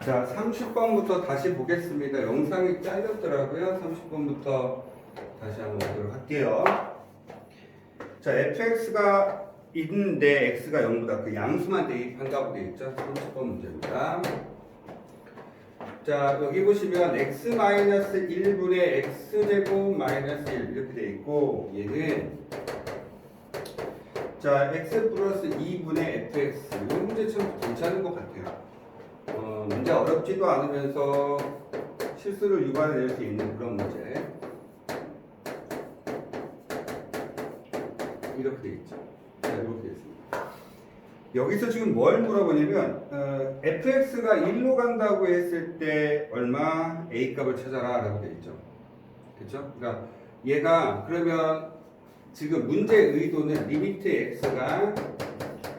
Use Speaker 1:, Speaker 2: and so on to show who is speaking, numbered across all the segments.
Speaker 1: 자, 30번부터 다시 보겠습니다. 영상이 잘렸더라고요. 30번부터 다시 한번 보도록 할게요. 자, fx가 있는데 x가 0보다 그 양수만 대입한다고 되어 있죠. 30번 문제입니다. 자, 여기 보시면 x-1분의 x제곱 마이너스 1 이렇게 되어 있고, 얘는 자, x 플러스 2분의 fx. 이 문제 참 괜찮은 것 같아요. 문제 어렵지도 않으면서 실수를 유발해낼 수 있는 그런 문제. 이렇게 되어 있죠. 자, 이렇게 되어 있습니다. 여기서 지금 뭘 물어보냐면, fx가 1로 간다고 했을 때 얼마 a 값을 찾아라 라고 되어 있죠. 그렇죠? 그러니까 얘가 그러면 지금 문제의 의도는 리미트 x가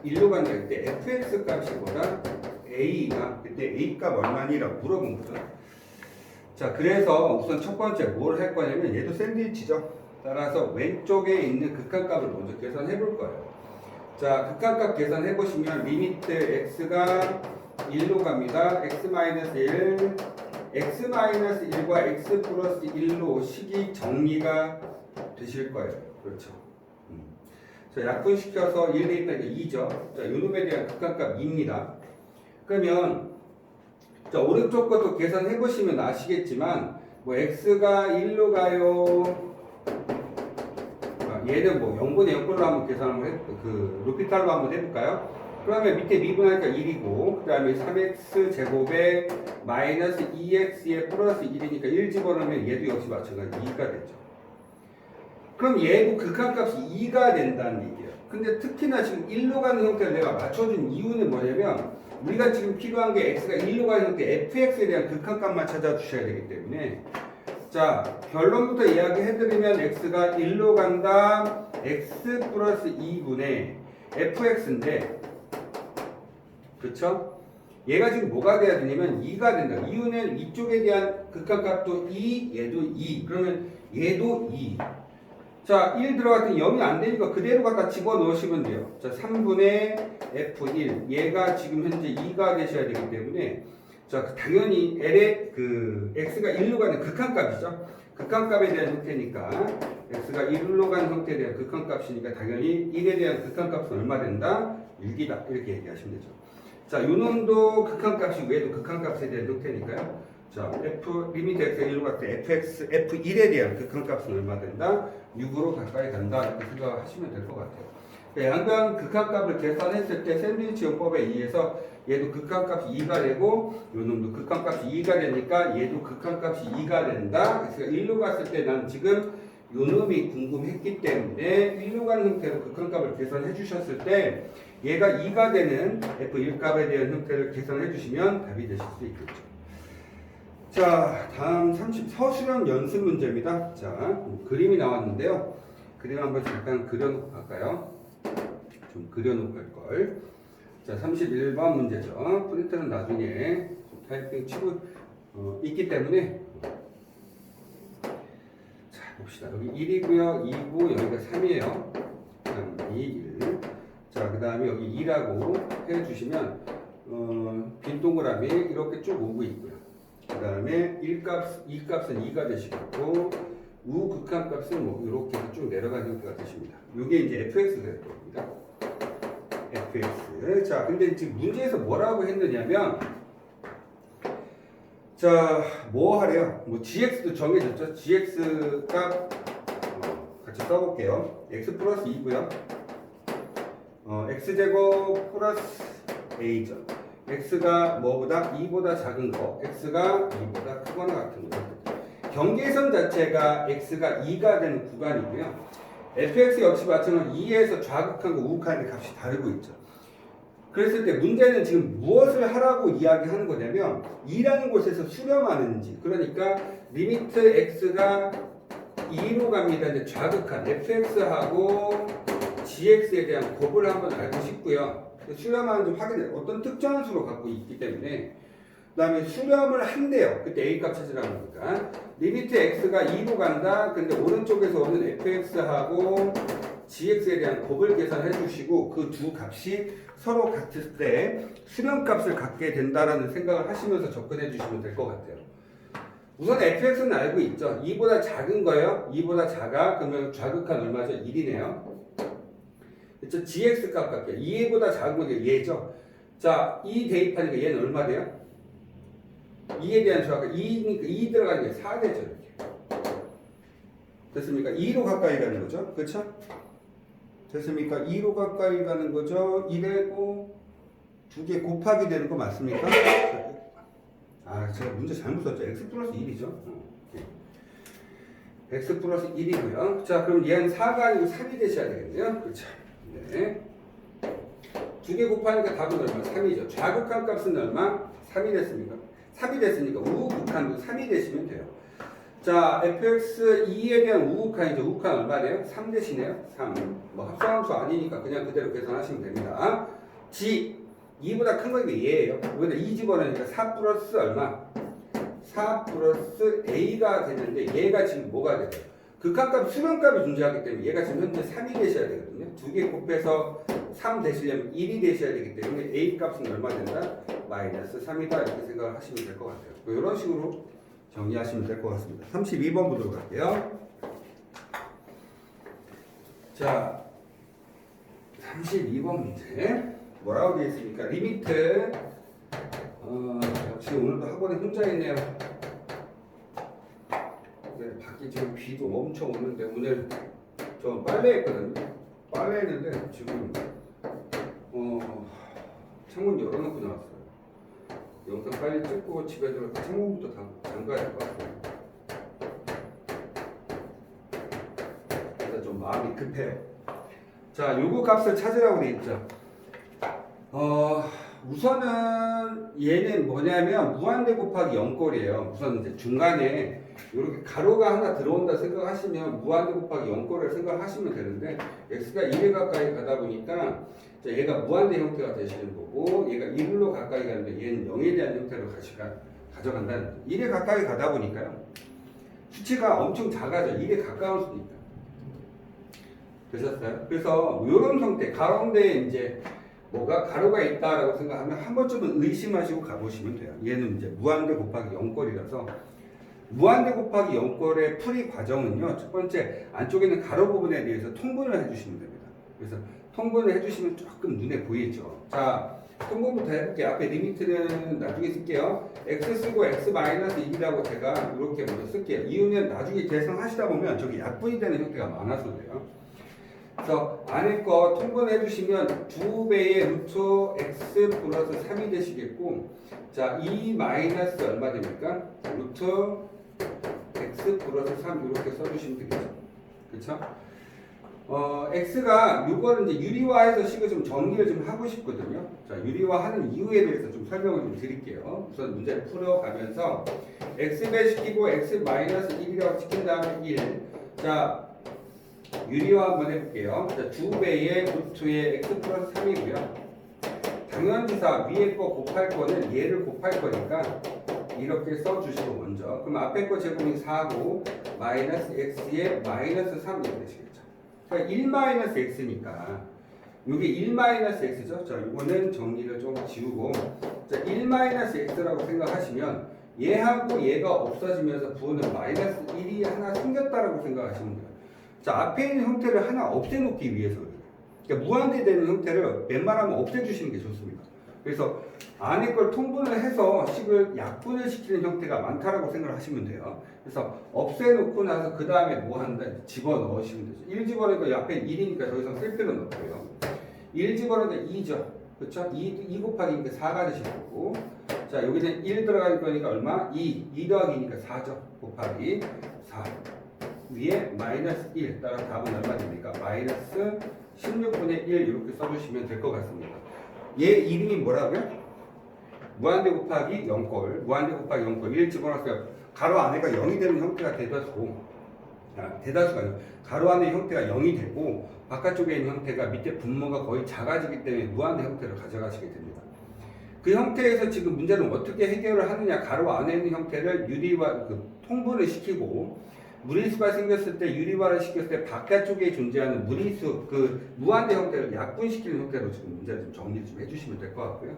Speaker 1: 1로 간다 할 때 fx 값이 뭐다? a가 그때 a 값 얼마니라고 물어본 거죠. 자, 그래서 우선 첫 번째 뭘 할 거냐면 얘도 샌드위치죠. 따라서 왼쪽에 있는 극한값을 먼저 계산해 볼 거예요. 자, 극한값 계산해 보시면 리미트 x가 1로 갑니다. x-1 x-1과 x 플러스 1로 식이 정리가 되실 거예요. 그렇죠. 자, 약분시켜서 1 대입하니까 2죠. 자, 요놈에 대한 극한값 2입니다. 그러면 자, 오른쪽 것도 계산해 보시면 아시겠지만 뭐 x가 1로 가요. 얘는 뭐 0분의 0걸로 한번 계산을 그 루피탈로 한번 해볼까요? 그러면 밑에 미분하니까 1이고 그 다음에 3x 제곱에 마이너스 2x에 플러스 1이니까 1 집어넣으면 얘도 역시 마찬가지 2가 되죠. 그럼 얘도 극한값이 2가 된다는 얘기예요. 근데 특히나 지금 1로 가는 형태를 내가 맞춰준 이유는 뭐냐면 우리가 지금 필요한 게 x가 1로 가는 형태 fx에 대한 극한값만 찾아주셔야 되기 때문에 자, 결론부터 이야기해드리면 x가 1로 간다 x 플러스 2분의 fx인데 그쵸? 얘가 지금 뭐가 돼야 되냐면 2가 된다. 이유는 이쪽에 대한 극한값도 2, 얘도 2. 그러면 얘도 2. 자, 1 들어갔더니 0이 안 되니까 그대로 갖다 집어넣으시면 돼요. 자, 3분의 f1. 얘가 지금 현재 2가 되셔야 되기 때문에 자, 당연히 L의 그 x가 1로 가는 극한값이죠. 극한값에 대한 형태니까 x가 1로 가는 형태에 대한 극한값이니까 당연히 1에 대한 극한값은 얼마 된다? 6이다. 이렇게 얘기하시면 되죠. 자, 요 놈도 극한값이 외에도 극한값에 대한 형태니까요. 자, 리미트 x가 1로 갔을 때 f1에 대한 극한값은 얼마 된다? 6으로 가까이 간다. 이렇게 생각하시면 될 것 같아요. 양변 극한값을 계산했을 때 샌드위치 용법에 의해서 얘도 극한값이 2가 되고 요 놈도 극한값이 2가 되니까 얘도 극한값이 2가 된다. 그래서 1로 갔을 때 난 지금 요 놈이 궁금했기 때문에 1로 가는 형태로 극한값을 계산해 주셨을 때 얘가 2가 되는 f1 값에 대한 형태를 계산해 주시면 답이 되실 수 있겠죠. 자, 다음 30 서술형 연습 문제입니다. 자, 그림이 나왔는데요. 그림 한번 잠깐 그려놓고 갈까요? 좀 그려놓고 할 걸. 자, 31번 문제죠. 프린트는 나중에 타이핑 치고 있기 때문에 자, 봅시다. 여기 1이고요. 2고 여기가 3이에요. 3, 2, 1. 자, 그 다음에 여기 2라고 해주시면 빈 동그라미 이렇게 쭉 오고 있고요. 그 다음에 1값, 2값은 2가 되시겠고 우극한값은 뭐 이렇게 쭉 내려가는 형태가 되십니다. 이게 이제 fx가 될 겁니다. fx. 자, 근데 지금 문제에서 뭐라고 했느냐면 자, 뭐 하래요? 뭐 gx도 정해졌죠? gx 값 같이 써볼게요. x 플러스 2고요. x제곱 플러스 a죠. x가 뭐보다 2보다 작은 거, x가 2보다 크거나 같은 거. 경계선 자체가 x가 2가 되는 구간이고요. fx 역시 마찬가지로 2에서 좌극한과 우극한의 값이 다르고 있죠. 그랬을 때 문제는 지금 무엇을 하라고 이야기하는 거냐면 2라는 곳에서 수렴하는지, 그러니까 리미트 x가 2로 갑니다. 이제 좌극한 fx하고 gx에 대한 곱을 한번 알고 싶고요. 수렴하는지 확인해요. 어떤 특정한 수로 갖고 있기 때문에 그 다음에 수렴을 한대요. 그때 A값 찾으라고 하니까 리미트 X가 2로 간다. 근데 오른쪽에서 오는 fx하고 gx에 대한 곱을 계산해 주시고 그 두 값이 서로 같을 때 수렴값을 갖게 된다라는 생각을 하시면서 접근해 주시면 될 것 같아요. 우선 fx는 알고 있죠. 2보다 작은 거예요. 2보다 작아. 그러면 좌극한 얼마죠? 1이네요. 그렇죠? gx 값 갈게요. 2보다 작은 건 얘죠. 자, 2 대입하니까 얘는 얼마 돼요? 2에 대한 좌극 2니까 2 들어가는 게 4 되죠. 이렇게. 됐습니까? 2로 가까이 가는 거죠. 그렇죠? 됐습니까? 2로 가까이 가는 거죠. 1하고 두 개 곱하기 되는 거 맞습니까? 아, 제가 문제 잘못 썼죠. x 플러스 1이죠. x 플러스 1이고요. 자, 그럼 얘는 4가 아니고 3이 되셔야 되겠네요. 그렇죠. 네. 두 개 곱하니까 답은 얼마? 3이죠. 좌극한 값은 얼마? 3이 됐습니까? 3이 됐으니까 우극한도 3이 되시면 돼요. 자, fx2에 대한 우극한이죠. 우극한 얼마 돼요? 3 대시네요. 3. 뭐 합성함수 아니니까 그냥 그대로 계산하시면 됩니다. g 2보다 큰 거니까 얘예요. 여기다 2 집어넣으니까 4 플러스 얼마? 4 플러스 a가 되는데 얘가 지금 뭐가 돼요? 극한값 수렴값이 존재하기 때문에 얘가 지금 현재 3이 되셔야 되거든요. 두 개 곱해서 3 되시려면 1이 되셔야 되기 때문에 a 값은 얼마 된다? 마이너스 3이다 이렇게 생각을 하시면 될 것 같아요. 이런 식으로 정리하시면 될 것 같습니다. 32번 보도록 할게요. 자, 32번 문제 뭐라고 되어 있습니까? 리미트 역시 오늘도 학원에 혼자 있네요. 네, 밖에 지금 비도 엄청 오는데 오늘 저 빨래 했거든요. 빨래 했는데 지금 창문 열어놓고 나왔어요. 영상 빨리 찍고 집에 들어가서 창문부터 잠가야 될 것 같아요. 그래서 좀 마음이 급해요. 자, 요거 값을 찾으라고 돼 있죠. 우선은 얘는 뭐냐면 무한대 곱하기 0꼴이에요. 우선 이제 중간에 이렇게 가로가 하나 들어온다 생각하시면 무한대 곱하기 0꼴을 생각하시면 되는데 x가 1에 가까이 가다 보니까 얘가 무한대 형태가 되시는 거고 얘가 1로 가까이 가는데 얘는 0에 대한 형태로 가져간다는 1에 가까이 가다 보니까요. 수치가 엄청 작아져. 1에 가까울 수도 있다. 되셨어요? 그래서 이런 형태 가운데에 이제 뭐가 가로가 있다라고 생각하면 한 번쯤은 의심하시고 가보시면 돼요. 얘는 이제 무한대 곱하기 0꼴이라서 무한대 곱하기 0꼴의 풀이 과정은요. 첫 번째 안쪽에 있는 가로 부분에 대해서 통분을 해주시면 됩니다. 그래서 통분을 해주시면 조금 눈에 보이죠. 자, 통분부터 해볼게요. 앞에 리미트는 나중에 쓸게요. x 쓰고 x-1이라고 제가 이렇게 먼저 쓸게요. 이유는 나중에 계산하시다 보면 저기 약분이 되는 형태가 많아서 그래요. 그래서 안에 거 통분해 주시면 2배의 루트 x 플러스 3이 되시겠고, 자, 2 마이너스 얼마 됩니까? 루트 x 플러스 3 이렇게 써주시면 되겠죠. 그쵸? x가 요거는 이제 유리화해서 식을 좀 정리를 좀 하고 싶거든요. 자, 유리화하는 이유에 대해서 좀 설명을 좀 드릴게요. 우선 문제를 풀어가면서 x배 시키고 x 마이너스 1이라고 시킨 다음에 1. 자, 유리화 한번 해볼게요. 자, 2배의 루트의 x 플러스 3이고요. 당연지사 위에 거 곱할 거는 얘를 곱할 거니까 이렇게 써주시고 먼저. 그럼 앞에 거 제곱이 4고 마이너스 x의 마이너스 3 이렇게 되시겠죠. 그러니까 1 마이너스 x니까 이게 1 마이너스 x죠. 자, 이거는 정리를 좀 지우고 자, 1 마이너스 x라고 생각하시면 얘하고 얘가 없어지면서 부호는 마이너스 1이 하나 생겼다라고 생각하시면 돼요. 자, 앞에 있는 형태를 하나 없애놓기 위해서 그래요. 그러니까 무한대 되는 형태를 웬만하면 없애주시는 게 좋습니다. 그래서 안에 걸 통분을 해서 식을 약분을 시키는 형태가 많다라고 생각을 하시면 돼요. 그래서 없애놓고 나서 그 다음에 뭐 한다? 집어넣으시면 되죠. 1 집어넣으니까 앞에 1이니까 더 이상 쓸 필요는 없고요. 1 집어넣으니까 2죠. 그렇죠? 2 곱하기니까 4가 되실 거고, 자, 여기는 1 들어갈 거니까 얼마? 2 더하기니까 4죠. 곱하기 4. 위에 마이너스 1 따라 답은 얼마 됩니까? 마이너스 16분의 1 이렇게 써주시면 될 것 같습니다. 얘 이름이 뭐라고요? 무한대 곱하기 0꼴, 무한대 곱하기 0꼴 1 집어넣었어요. 가로 안에가 0이 되는 형태가 대다수고, 대다수가 아니라 가로 안의 형태가 0이 되고 바깥쪽에 있는 형태가 밑에 분모가 거의 작아지기 때문에 무한대 형태를 가져가시게 됩니다. 그 형태에서 지금 문제는 어떻게 해결을 하느냐? 가로 안에 있는 형태를 유리화 통분을 시키고 무리수가 생겼을 때 유리화를 시켰을 때 바깥쪽에 존재하는 무리수 그 무한대 형태를 약분시키는 형태로 지금 문제를 좀 정리 좀 해주시면 될 것 같고요.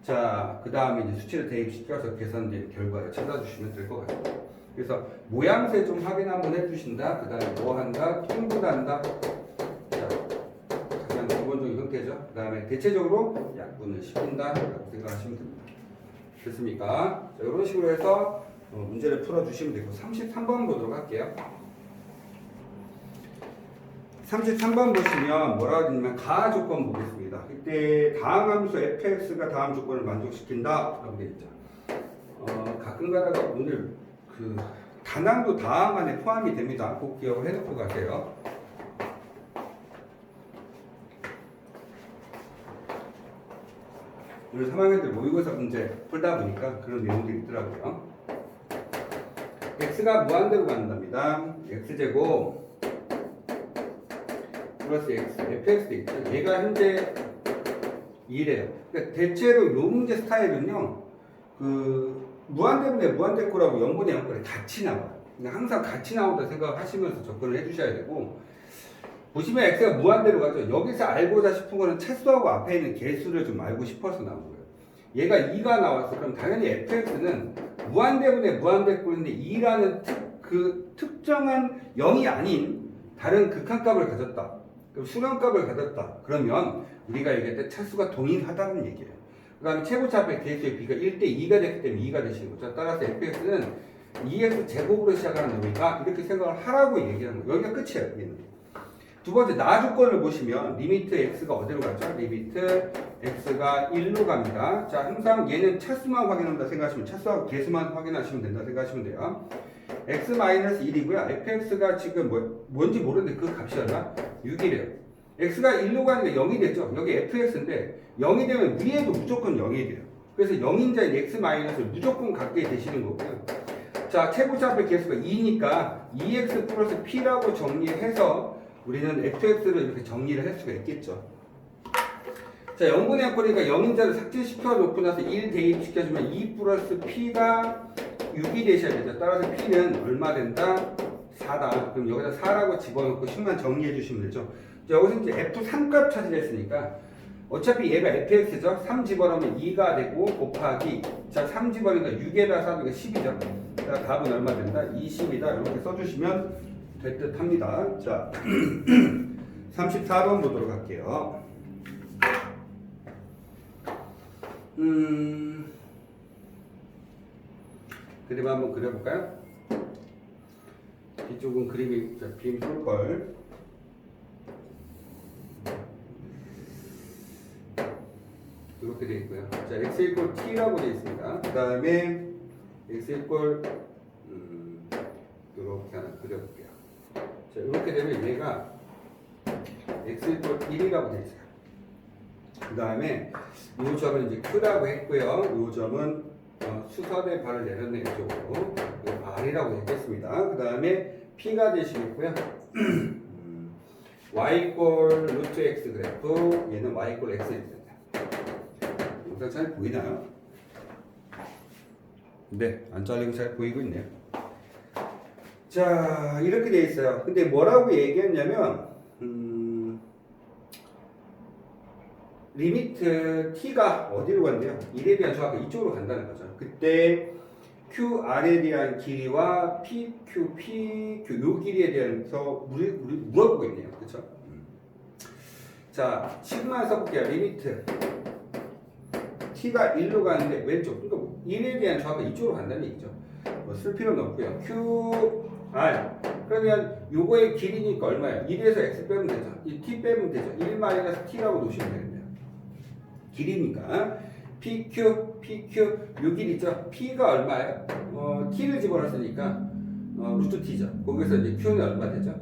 Speaker 1: 자, 그 다음에 이제 수치를 대입시켜서 계산된 결과를 찾아주시면 될 것 같아요. 그래서 모양새 좀 확인 한번 해주신다. 그 다음에 뭐 한다? 통분한다. 자, 가장 기본적인 형태죠. 그 다음에 대체적으로 약분을 시킨다. 라고 생각하시면 됩니다. 됐습니까? 자, 이런 식으로 해서 문제를 풀어주시면 되고 33번 보도록 할게요. 33번 보시면 뭐라고 되냐면 가 조건 보겠습니다. 이때 다음 함수 fx가 다음 조건을 만족시킨다 라고 되어 있죠. 가끔 가다가 오늘 그 단항도 다음 안에 포함이 됩니다. 꼭 기억을 해놓고 가세요. 오늘 3학년들 모의고사 문제 풀다 보니까 그런 내용들이 있더라고요. x가 무한대로 간답니다. x제곱 플러스 x, fx 돼 있죠. 얘가 현재 2래요. 그러니까 대체로 이 문제 스타일은요, 그 무한대분의 무한대꼴하고 0분의 0꼴이 같이 나와요. 그러니까 항상 같이 나온다 생각하시면서 접근을 해주셔야 되고, 보시면 x가 무한대로 가죠. 여기서 알고자 싶은 거는 차수하고 앞에 있는 개수를 좀 알고 싶어서 나온 거예요. 얘가 2가 나왔어. 그럼 당연히 fx는 무한대분의 무한대꼴인데 2라는 그 특정한 0이 아닌 다른 극한값을 가졌다. 그럼 수렴값을 가졌다. 그러면 우리가 얘기할 때 차수가 동일하다는 얘기예요. 그 다음에 최고차합의 개수의 비가 1대 2가 됐기 때문에 2가 되시는 거죠. 따라서 fx는 2x 제곱으로 시작하는 놈이다. 이렇게 생각을 하라고 얘기하는 거예요. 여기가 끝이에요. 여기는. 두 번째 나 조건을 보시면 리미트 x가 어디로 가죠? 리미트 x가 1로 갑니다. 자, 항상 얘는 차수만 확인한다 생각하시면 차수하고 개수만 확인하시면 된다 생각하시면 돼요. x-1이고요. fx가 지금 뭔지 모르는데 그 값이 얼마? 6이래요. x가 1로 가니까 0이 됐죠. 여기 fx인데 0이 되면 위에도 무조건 0이 돼요. 그래서 0인자인 x-를 무조건 갖게 되시는 거고요. 자, 최고차합의 개수가 2니까 2x 플러스 p라고 정리해서 우리는 fx를 이렇게 정리를 할 수가 있겠죠. 자, 0분의 0거니까 0인자를 삭제시켜 놓고 나서 1 대입시켜주면 2 플러스 p가 6이 되셔야 되죠. 따라서 p는 얼마 된다? 4다. 그럼 여기다 4라고 집어넣고 10만 정리해 주시면 되죠. 자, 여기서 이제 f3 값 찾으랬으니까 어차피 얘가 fx죠. 3 집어넣으면 2가 되고 곱하기 자, 3 집어넣으니까 6에다 4니까 10이죠. 자, 답은 얼마 된다? 20이다. 이렇게 써주시면 될 듯 합니다. 자, 34번 보도록 할게요. 그림 한번 그려볼까요? 이쪽은 그림이 빔 쏠걸. 이렇게 되어 있고요. 자, x 이퀄 t라고 되어 있습니다. 그 다음에 x 이퀄 이렇게 하나 그려볼게요. 자, 이렇게 되면 얘가 x 이퀄 1이라고 되어 있어요. 그 다음에 이 점은 이제 q라고 했고요. 이 점은 수선의 발을 내렸네 이쪽으로 발이라고 했겠습니다. 그 다음에 p가 되시겠고요. y 이퀄 루트 x 그래프 얘는 y 이퀄 x 입니다. 영상 잘 보이나요? 네, 안 잘리고 잘 보이고 있네요. 자, 이렇게 돼 있어요. 근데 뭐라고 얘기했냐면 리미트 t가 어디로 간대요? 1에 대한 조합이 이쪽으로 간다는 거죠. 그때 QR에 대한 길이와 PQ 요 길이에 대해서 우리 물어보고 있네요. 그렇죠? 자, 식만 써볼게요. 리미트 t가 1로 가는데 왼쪽, 그러니까 1에 대한 조합이 이쪽으로 간다는 얘기죠. 쓸 필요는 없고요. QR 그러면 요거의 길이니까 얼마예요? 1에서 x 빼면 되죠. 이 t 빼면 되죠. 1-t라고 놓으시면 되겠네요. 길이니까 PQ 요 길이 있죠. P가 얼마예요? T를 집어넣었으니까 루트 T죠. 거기서 이제 Q는 얼마 되죠?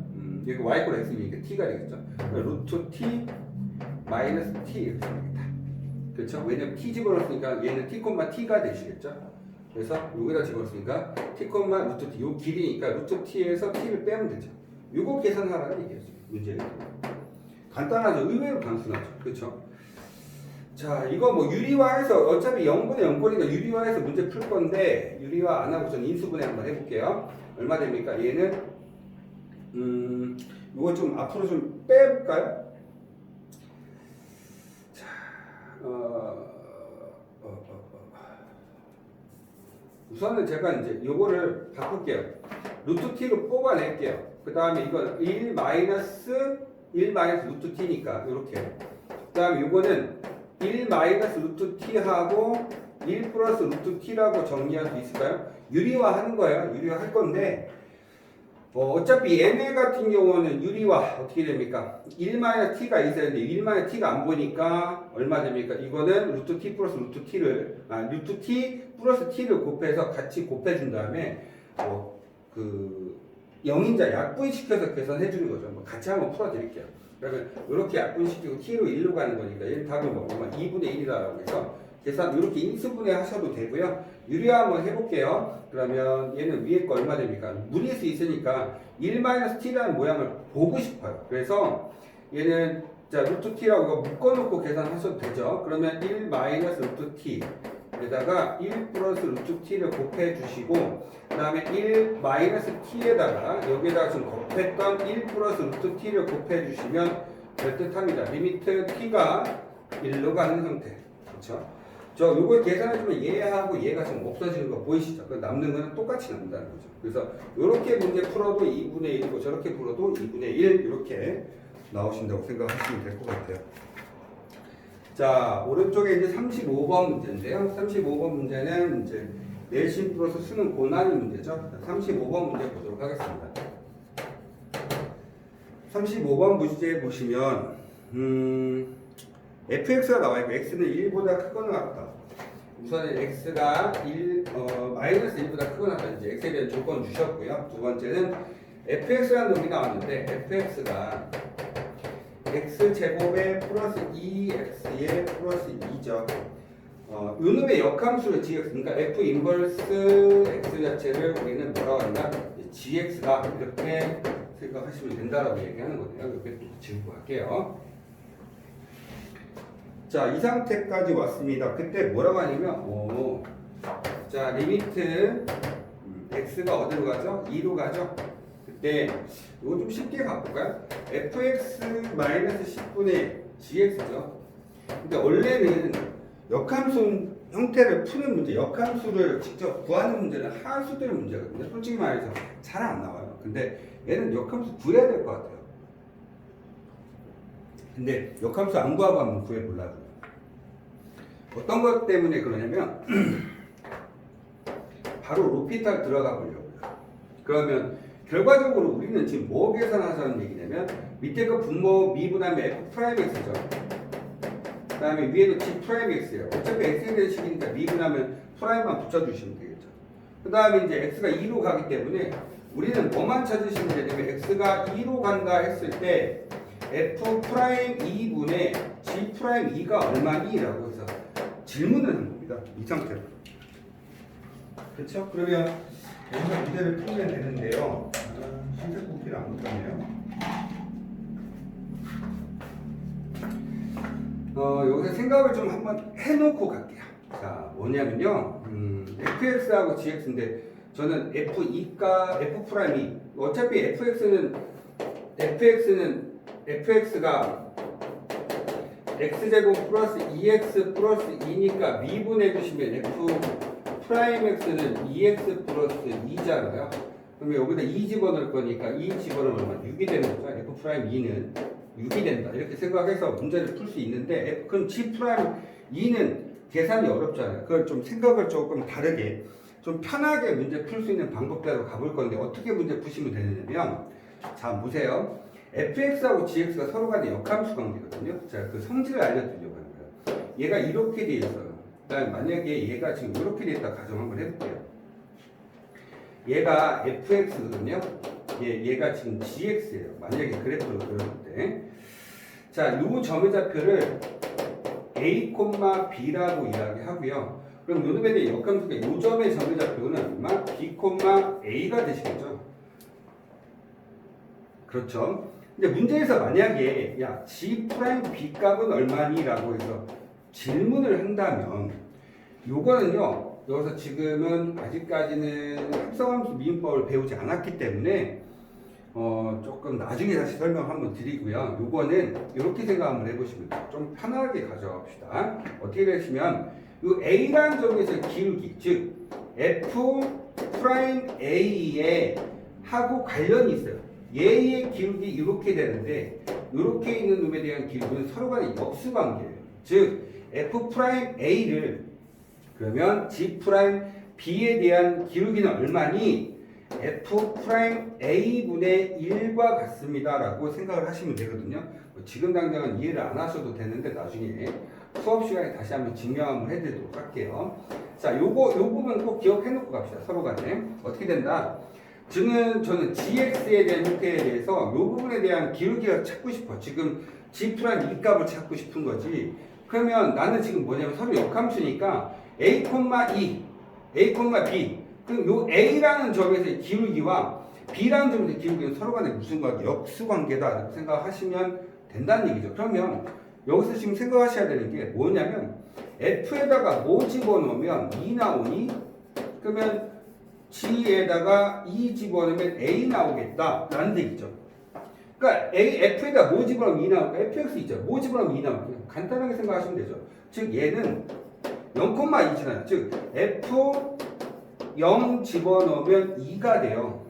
Speaker 1: 여기 Y 꼴 X니까 T가 되겠죠. 루트 T 마이너스 T 이렇게 됩니다. 그렇죠? 왜냐면 T 집어넣었으니까 얘는 T, T가 되시겠죠. 그래서 여기다 집어넣었으니까 T, 루트 T 요 길이니까 루트 T에서 T를 빼면 되죠. 요거 계산하라는 얘기였어요. 문제는 간단하죠. 의외로 단순하죠. 그렇죠? 자, 이거 뭐 유리화해서 어차피 0분의 0거리니까 유리화해서 문제 풀 건데 유리화 안 하고 저는 인수분해 한번 해볼게요. 얼마 됩니까? 얘는 이거 좀 앞으로 좀 빼볼까요? 자, 우선은 제가 이제 요거를 바꿀게요. 루트 t로 뽑아낼게요. 그 다음에 이건 1 마이너스 루트 t니까 이렇게. 그 다음에 요거는 1 마이너스 루트 t하고 1 플러스 루트 t라고 정리할 수 있을까요? 유리화 하는 거예요. 유리화 할 건데 어차피 얘네 같은 경우는 유리화 어떻게 됩니까? 1 마이너스 t가 있어야 되는데 1 마이너스 t가 안 보니까 얼마 됩니까? 이거는 루트 t 플러스 루트 t를 루트 t 플러스 t를 곱해서 같이 곱해준 다음에 그 0인자 약분시켜서 계산해 주는 거죠. 같이 한번 풀어드릴게요. 그러면 이렇게 약분시키고 t로 1로 가는 거니까 얘는 답이 뭐 2분의 1이라고 해서 계산 이렇게 인수분해 하셔도 되고요. 유리화 한번 해볼게요. 그러면 얘는 위에 거 얼마 됩니까? 무리수 있으니까 1-t라는 모양을 보고 싶어요. 그래서 얘는 자 루트 t라고 이거 묶어놓고 계산하셔도 되죠. 그러면 1 루트 t 에다가 1 플러스 루트 t를 곱해 주시고 그 다음에 1 t에다가 여기에다가 지금 곱했던 1 플러스 루트 t를 곱해 주시면 될 듯합니다. 리미트 t가 1로 가는 형태. 그렇죠? 저 요걸 계산해주면 얘하고 얘가 지금 없어지는 거 보이시죠? 그 남는 거는 똑같이 남는다는 거죠. 그래서 이렇게 문제 풀어도 2분의 1이고 저렇게 풀어도 2분의 1 이렇게 나오신다고 생각하시면 될 것 같아요. 자, 오른쪽에 이제 35번 문제인데요. 35번 문제는 이제 내신 플러스 수능 고난이 문제죠. 35번 문제 보도록 하겠습니다. 35번 문제 보시면 fx가 나와 있고 x는 1보다 크거나 같다. 우선은 x가 마이너스 1보다 크거나 같다. 이제 x에 대한 조건 주셨고요. 두 번째는 fx라는 놈이 나왔는데 fx가 x제곱에 플러스 2x에 플러스 2죠. 요 놈의 역함수를 gx, 그러니까 f 인버스 x 자체를 우리는 뭐라고 한다? gx다. 이렇게 생각하시면 된다라고 얘기하는 거예요. 이렇게 지우고 갈게요. 자, 이 상태까지 왔습니다. 그때 뭐라고 하냐면, 자, 리미트 x가 어디로 가죠? 2로 가죠? 그때 이거 좀 쉽게 가볼까요? fx-10분의 gx죠. 근데 원래는 역함수 형태를 푸는 문제, 역함수를 직접 구하는 문제는 하수들의 문제거든요. 솔직히 말해서 잘 안 나와요. 근데 얘는 역함수 구해야 될 것 같아요. 근데 역함수 안 구하고 한번 구해보려고요. 어떤 것 때문에 그러냐면 바로 로피탈 들어가 보려고요. 그러면 결과적으로 우리는 지금 뭐 계산하자는 얘기냐면 밑에 거 분모 미분하면 f'x죠. 그 다음에 위에도 g'x예요. 어차피 x에 대한 식이니까 미분하면 프라임만 붙여주시면 되겠죠. 그 다음에 이제 x가 2로 가기 때문에 우리는 뭐만 찾으시면 되냐면 x가 2로 간다 했을 때 f'2분의 g'2가 얼마니? 라고 해서 질문을 한 겁니다. 이 상태로. 그렇죠? 그러면 여기서 문제를 풀면 되는데요. 흰색 국기를 안 묻었네요. 여기서 생각을 좀 한번 해놓고 갈게요. 자, 뭐냐면요. fx하고 gx인데 저는 f2가 f'이 어차피 fx가 x제곱 플러스 2x 플러스 2니까 미분해 주시면 f'x는 2x 플러스 2잖아요. 그러면 여기다 2 집어넣을 거니까 2 집어넣으면 6이 되는 거죠. f'2는 6이 된다. 이렇게 생각해서 문제를 풀 수 있는데 그럼 g'2는 계산이 어렵잖아요. 그걸 좀 생각을 조금 다르게 좀 편하게 문제 풀 수 있는 방법대로 가볼 건데 어떻게 문제 푸시면 되냐면 자 보세요. fx하고 gx가 서로 간의 역함수 관계거든요. 자, 그 성질을 알려드리려고 하는 거예요. 얘가 이렇게 돼 있어요. 그다음에 만약에 얘가 지금 이렇게 돼 있다 가정 한번 해볼게요. 얘가 fx거든요. 얘가 지금 gx예요. 만약에 그래프로 그렸을 때. 자, 요 점의 좌표를 a, b라고 이야기하고요. 그럼 요 놈에 대한 역함수가 요 점의 점의 좌표는 b, a가 되시겠죠. 그렇죠. 근데 문제에서 만약에 야 g' b 값은 얼마니? 라고 해서 질문을 한다면 요거는요. 여기서 지금은 아직까지는 합성함수 미분법을 배우지 않았기 때문에 조금 나중에 다시 설명 한번 드리고요. 요거는 이렇게 생각 한번 해보시면 돼요. 좀 편하게 가져갑시다. 어떻게 되시면 요 A라는 점에서 기울기, 즉 F 프라임 A에 하고 관련이 있어요. 얘의 기울기 이렇게 되는데 이렇게 있는 놈에 대한 기울기는 서로 간의 역수 관계예요. 즉 F 프라임 A를 그러면 G 프라임 B에 대한 기울기는 얼마니? F 프라임 A분의 1과 같습니다라고 생각을 하시면 되거든요. 지금 당장은 이해를 안 하셔도 되는데 나중에 수업 시간에 다시 한번 증명 한번 해드리도록 할게요. 자, 요 부분 꼭 기억해 놓고 갑시다. 서로 간에. 어떻게 된다? 저는 GX에 대한 형태에 대해서 요 부분에 대한 기울기를 찾고 싶어. 지금 G 프라임 이 값을 찾고 싶은 거지. 그러면 나는 지금 뭐냐면 서로 역함수니까 A, E, A, B. 그럼 요 A라는 점에서의 기울기와 B라는 점에서의 기울기는 서로 간에 무슨 관계? 역수 관계다 생각하시면 된다는 얘기죠. 그러면 여기서 지금 생각하셔야 되는 게 뭐냐면 F에다가 뭐 집어넣으면 2 나오니? 그러면 G에다가 2 집어넣으면 A 나오겠다 라는 얘기죠. 그러니까 F에다 뭐 집어넣으면 2 나올까? FX 있죠. 뭐 집어넣으면 2 나올까? 간단하게 생각하시면 되죠. 즉 얘는 0,2잖아요. 즉 F 0 집어넣으면 2가 돼요.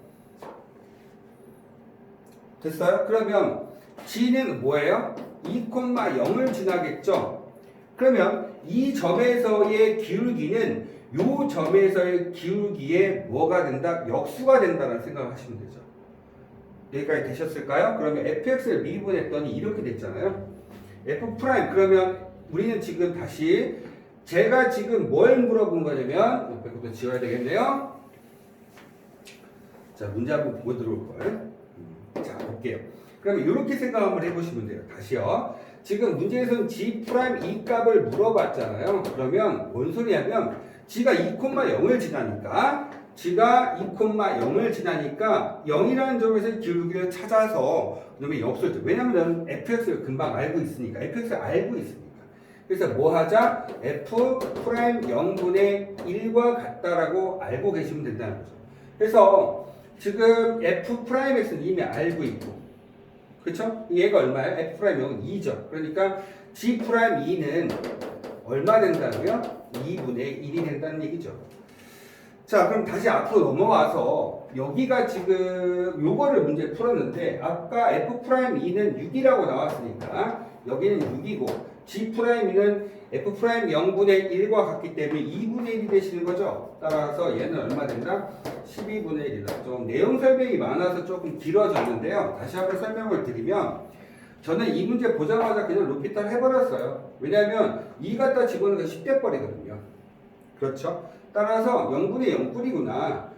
Speaker 1: 됐어요? 그러면 G는 뭐예요? 2,0을 지나겠죠? 그러면 이 점에서의 기울기는 이 점에서의 기울기에 뭐가 된다? 역수가 된다는 생각을 하시면 되죠. 여기까지 되셨을까요? 그러면 fx를 미분했더니 이렇게 됐잖아요. f 프라임 그러면 우리는 지금 다시 제가 지금 뭘 물어본 거냐면 옆에 것도 지워야 되겠네요. 자, 문제 한번 보고 들어올 걸. 자, 볼게요. 그러면 이렇게 생각 한번 해보시면 돼요. 다시요. 지금 문제에서는 g 프라임 이 값을 물어봤잖아요. 그러면 뭔 소리냐면 g가 2,0을 지나니까 g가 2,0을 지나니까 0이라는 점에서 기울기를 찾아서 그다음에 역수를 왜냐면 fx를 금방 알고 있으니까 fx를 알고 있으니까 그래서 뭐 하자? f 프라임 0분의 1과 같다라고 알고 계시면 된다는 거죠. 그래서 지금 f 프라임 x는 이미 알고 있고 그렇죠? 얘가 얼마예요? f 프라임 0은 2죠. 그러니까 g 프라임 2는 얼마 된다고요? 2분의 1이 된다는 얘기죠. 자, 그럼 다시 앞으로 넘어와서 여기가 지금 요거를 문제 풀었는데 아까 f'2는 6이라고 나왔으니까 여기는 6이고 g'2는 f' 0분의 1과 같기 때문에 2분의 1이 되시는 거죠. 따라서 얘는 얼마 된다? 12분의 1이다. 좀 내용 설명이 많아서 조금 길어졌는데요. 다시 한번 설명을 드리면 저는 이 문제 보자마자 그냥 루피탈 해버렸어요. 왜냐하면 2 갖다 집어넣으면 10대 버리거든요. 그렇죠? 따라서 0분의 0꼴이구나.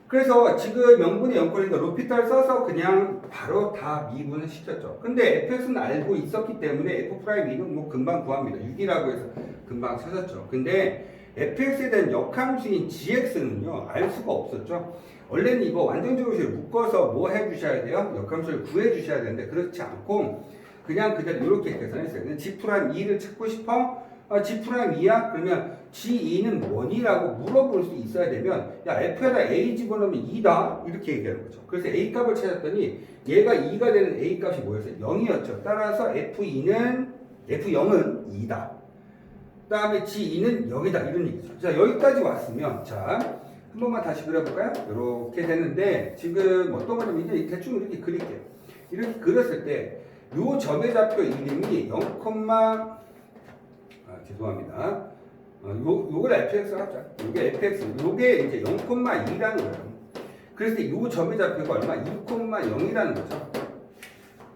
Speaker 1: 그래서 지금 0분의 0꼴이니까 루피탈 써서 그냥 바로 다 미분을 시켰죠. 근데 fx는 알고 있었기 때문에 f'2는 뭐 금방 구합니다. 6이라고 해서 금방 찾았죠. 근데 fx에 대한 역함수인 gx는요, 알 수가 없었죠. 원래는 이거 완전적으로 묶어서 뭐 해주셔야 돼요? 역함수를 구해주셔야 되는데 그렇지 않고 그냥 그대로 이렇게 계산했어요. 그냥 g'2를 찾고 싶어? g'2야? 그러면 g2는 뭐니라고 물어볼 수 있어야 되면 야 f에다 a 집어넣으면 2다 이렇게 얘기하는 거죠. 그래서 a 값을 찾았더니 얘가 2가 되는 a 값이 뭐였어요? 0이었죠. 따라서 f0은 2다. 그 다음에 g2는 0이다 이런 얘기죠. 자, 여기까지 왔으면 자 한 번만 다시 그려볼까요? 이렇게 되는데 지금 어떤 거냐면 이제 대충 이렇게 그릴게요. 이렇게 그렸을 때 요 점의 좌표 이름이 0, 죄송합니다. 요걸 fx라고 하자. 요게 fx. 요게 이제 0,2라는 거예요. 그래서 요 점의 좌표가 얼마? 2,0이라는 거죠.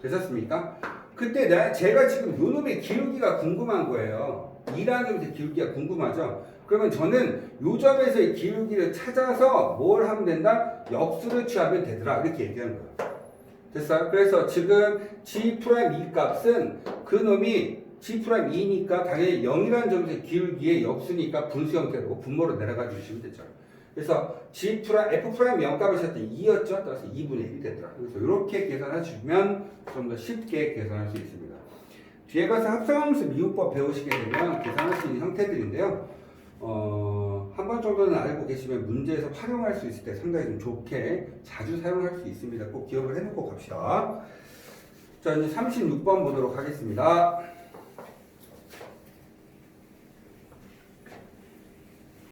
Speaker 1: 되셨습니까? 그때 제가 지금 요 놈의 기울기가 궁금한 거예요. 2라는 점에서 기울기가 궁금하죠. 그러면 저는 요 점에서의 기울기를 찾아서 뭘 하면 된다? 역수를 취하면 되더라. 이렇게 얘기하는 거예요. 됐어요? 그래서 지금 g'2 값은 그 놈이 g'2니까 당연히 0이라는 점에서 기울기의 역수니까 분수 형태로 분모로 내려가 주시면 되죠. 그래서 f'0 값을 찾더니 2였죠. 따라서 2분의 1이 되더라. 그래서 이렇게 계산하시면 좀 더 쉽게 계산할 수 있습니다. 뒤에 가서 합성함수 미분법 배우시게 되면 계산할 수 있는 형태들인데요. 한 번 정도는 알고 계시면 문제에서 활용할 수 있을 때 상당히 좀 좋게 자주 사용할 수 있습니다. 꼭 기억을 해놓고 갑시다. 자, 이제 36번 보도록 하겠습니다.